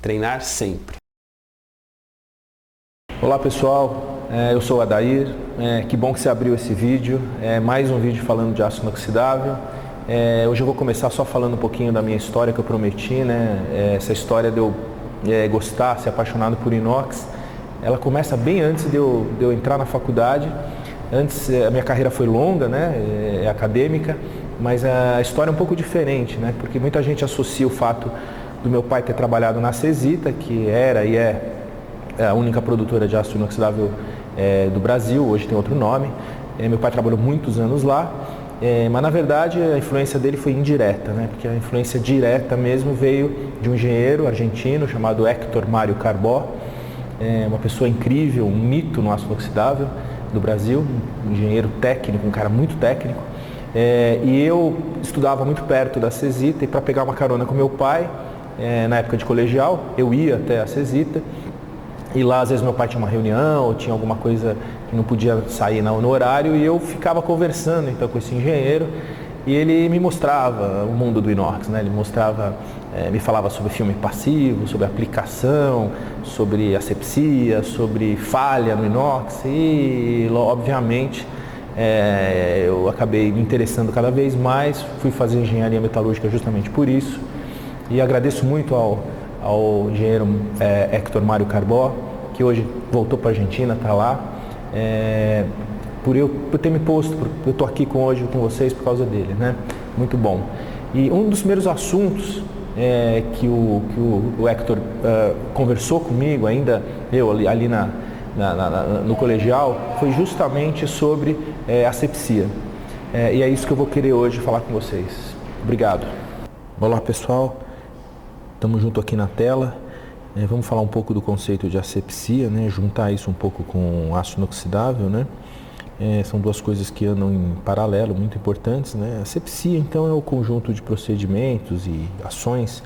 Treinar sempre. Olá pessoal, eu sou o Adair, que bom que você abriu esse vídeo, mais um vídeo falando de aço inoxidável. Hoje eu vou começar só falando um pouquinho da minha história que eu prometi, né? Essa história de eu gostar, ser apaixonado por inox, ela começa bem antes de eu entrar na faculdade. Antes a minha carreira foi longa, né? Acadêmica, mas a história é um pouco diferente, né? Porque muita gente associa o fato do meu pai ter trabalhado na Cesita, que era e é a única produtora de aço inoxidável do Brasil, hoje tem outro nome. Meu pai trabalhou muitos anos lá, mas na verdade a influência dele foi indireta, né? Porque a influência direta mesmo veio de um engenheiro argentino chamado Héctor Mário Carbó, uma pessoa incrível, um mito no aço inoxidável do Brasil, um engenheiro técnico, um cara muito técnico. E eu estudava muito perto da Cesita, e para pegar uma carona com meu pai, na época de colegial, eu ia até a Cesita. E lá, às vezes, meu pai tinha uma reunião ou tinha alguma coisa que não podia sair no horário, e eu ficava conversando então com esse engenheiro, e ele me mostrava o mundo do inox, né? Ele mostrava, me falava sobre filme passivo, sobre aplicação, sobre asepsia, sobre falha no inox, e obviamente eu acabei me interessando cada vez mais, fui fazer engenharia metalúrgica justamente por isso, e agradeço muito ao engenheiro Héctor Mário Carbó, que hoje voltou para a Argentina, está lá, por ter me posto, eu estou aqui hoje com vocês por causa dele, né? Muito bom. E um dos primeiros assuntos que o Héctor conversou comigo, ainda eu ali no colegial, foi justamente sobre asepsia. E é isso que eu vou querer hoje falar com vocês. Obrigado. Olá pessoal. Estamos junto aqui na tela, vamos falar um pouco do conceito de asepsia, né? Juntar isso um pouco com aço inoxidável, né? São duas coisas que andam em paralelo, muito importantes, né? A asepsia, então, é o conjunto de procedimentos e ações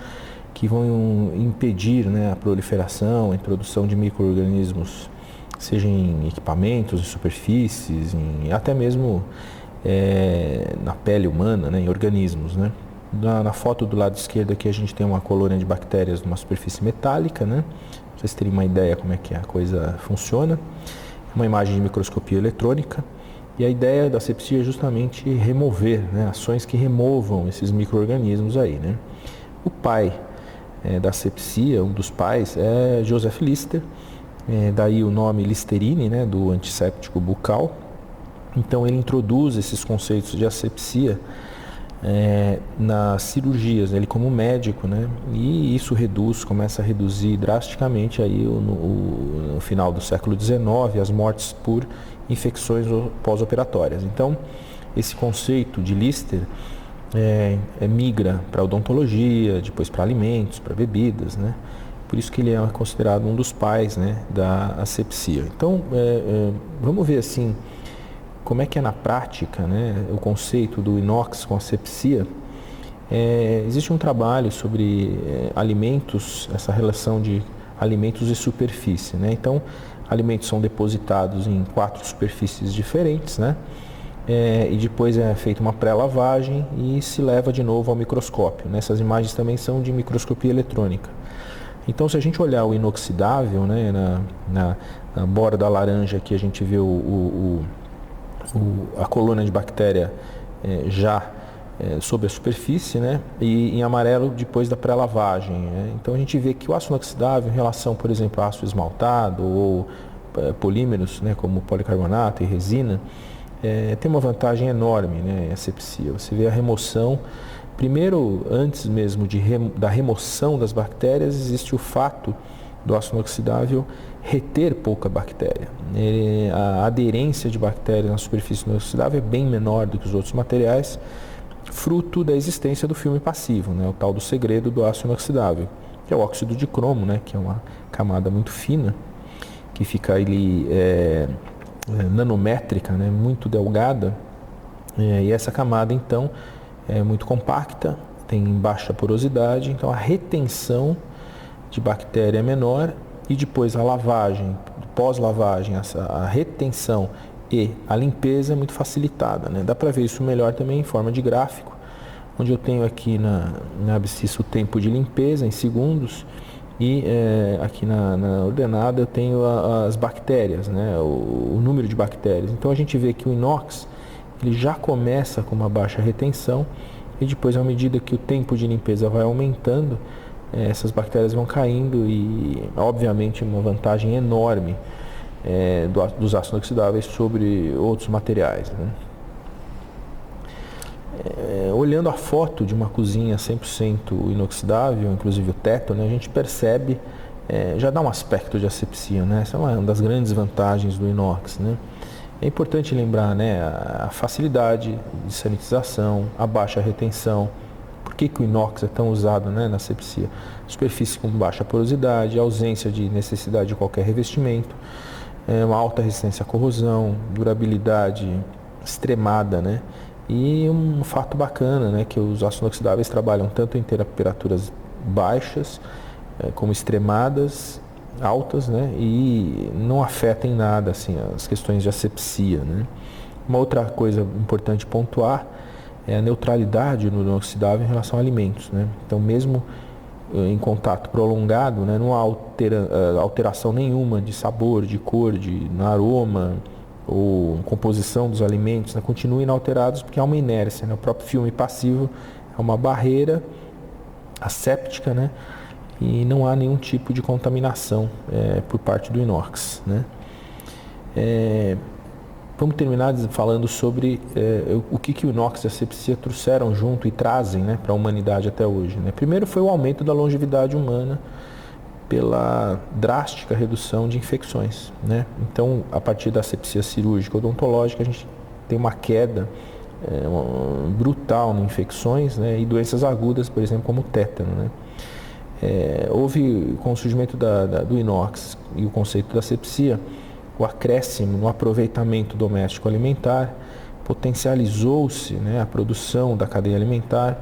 que vão impedir, né, a proliferação, a introdução de micro-organismos, seja em equipamentos, em superfícies, até mesmo na pele humana, né, em organismos, né? Na foto do lado esquerdo aqui a gente tem uma colônia de bactérias numa superfície metálica, né? Pra vocês terem uma ideia como é que a coisa funciona. Uma imagem de microscopia eletrônica. E a ideia da asepsia é justamente remover, né? Ações que removam esses micro-organismos aí, né? O pai da asepsia, um dos pais, é Joseph Lister. Daí o nome Listerine, né? Do antisséptico bucal. Então ele introduz esses conceitos de asepsia nas cirurgias, ele como médico, né? E isso começa a reduzir drasticamente aí no final do século XIX as mortes por infecções pós-operatórias. Então, esse conceito de Lister migra para odontologia, depois para alimentos, para bebidas, né? Por isso que ele é considerado um dos pais, né, da asepsia. Então, vamos ver assim, como é que é na prática, né, o conceito do inox com asepsia. Existe um trabalho sobre alimentos, essa relação de alimentos e superfície, né? Então, alimentos são depositados em 4 superfícies diferentes, né? E depois é feita uma pré-lavagem e se leva de novo ao microscópio, né? Essas imagens também são de microscopia eletrônica. Então, se a gente olhar o inoxidável, né, na borda laranja aqui a gente vê a colônia de bactéria já sobre a superfície, né? E em amarelo depois da pré-lavagem, né? Então a gente vê que o aço inoxidável, em relação, por exemplo, a aço esmaltado ou polímeros, né, como policarbonato e resina, tem uma vantagem enorme, né, em asepsia. Você vê a remoção, primeiro, antes mesmo da remoção das bactérias, existe o fato do aço inoxidável reter pouca bactéria. A aderência de bactérias na superfície inoxidável é bem menor do que os outros materiais, fruto da existência do filme passivo, né? O tal do segredo do aço inoxidável, que é o óxido de cromo, né? Que é uma camada muito fina, que fica ali nanométrica, né? Muito delgada, e essa camada então é muito compacta, tem baixa porosidade, então a retenção de bactéria é menor, e depois a lavagem, pós-lavagem, a retenção e a limpeza é muito facilitada, né? Dá para ver isso melhor também em forma de gráfico, onde eu tenho aqui na abscissa o tempo de limpeza em segundos E aqui na ordenada eu tenho as bactérias, né? O número de bactérias. Então a gente vê que o inox ele já começa com uma baixa retenção e depois, à medida que o tempo de limpeza vai aumentando, essas bactérias vão caindo e, obviamente, uma vantagem enorme dos ácidos inoxidáveis sobre outros materiais, né? Olhando a foto de uma cozinha 100% inoxidável, inclusive o teto, né, a gente percebe, já dá um aspecto de asepsia, né? Essa é uma das grandes vantagens do inox, né? É importante lembrar, né, a facilidade de sanitização, a baixa retenção. Por que o inox é tão usado, né, na asepsia? Superfície com baixa porosidade, ausência de necessidade de qualquer revestimento, uma alta resistência à corrosão, durabilidade extremada, né? E um fato bacana, né, que os ácidos inoxidáveis trabalham tanto em temperaturas baixas como extremadas, altas, né, e não afetam em nada assim, as questões de asepsia, né? Uma outra coisa importante pontuar é a neutralidade no inoxidável em relação a alimentos, né? Então, mesmo em contato prolongado, né, não há alteração nenhuma de sabor, de cor, de aroma ou composição dos alimentos, né, continuam inalterados porque há uma inércia, né? O próprio filme passivo é uma barreira asséptica, né? E não há nenhum tipo de contaminação por parte do inox, né? Vamos terminar falando sobre o que o inox e a asepsia trouxeram junto e trazem, né, para a humanidade até hoje, né? Primeiro foi o aumento da longevidade humana pela drástica redução de infecções, né? Então, a partir da asepsia cirúrgica odontológica, a gente tem uma queda brutal em infecções, né, e doenças agudas, por exemplo, como o tétano, né? Houve, com o surgimento do inox e o conceito da asepsia, o acréscimo no aproveitamento doméstico alimentar, potencializou-se, né, a produção da cadeia alimentar,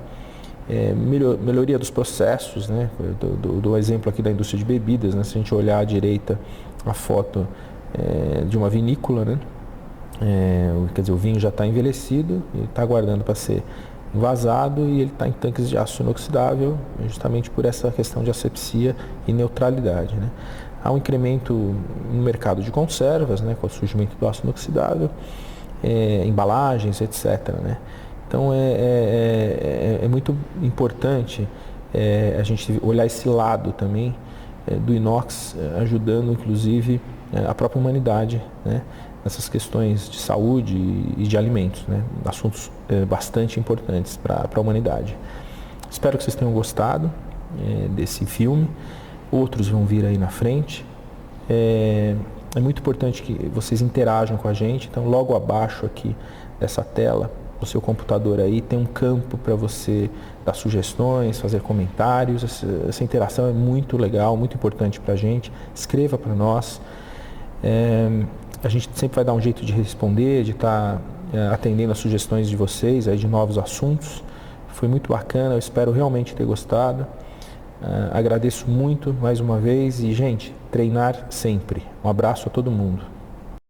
melhoria dos processos, né, do exemplo aqui da indústria de bebidas, né, se a gente olhar à direita a foto de uma vinícola, né, quer dizer, o vinho já está envelhecido, ele está aguardando para ser envasado e ele está em tanques de aço inoxidável, justamente por essa questão de asepsia e neutralidade, né. Há um incremento no mercado de conservas, né, com o surgimento do aço inoxidável, embalagens, etc., né. Então é muito importante a gente olhar esse lado também do inox, ajudando inclusive a própria humanidade, né, nessas questões de saúde e de alimentos, né, assuntos bastante importantes para a humanidade. Espero que vocês tenham gostado desse filme. Outros vão vir aí na frente. É muito importante que vocês interajam com a gente. Então, logo abaixo aqui dessa tela, no seu computador aí, tem um campo para você dar sugestões, fazer comentários. Essa interação é muito legal, muito importante para a gente. Escreva para nós. A gente sempre vai dar um jeito de responder, de estar atendendo as sugestões de vocês aí de novos assuntos. Foi muito bacana, eu espero realmente ter gostado. Agradeço muito mais uma vez e, gente, treinar sempre. Um abraço a todo mundo.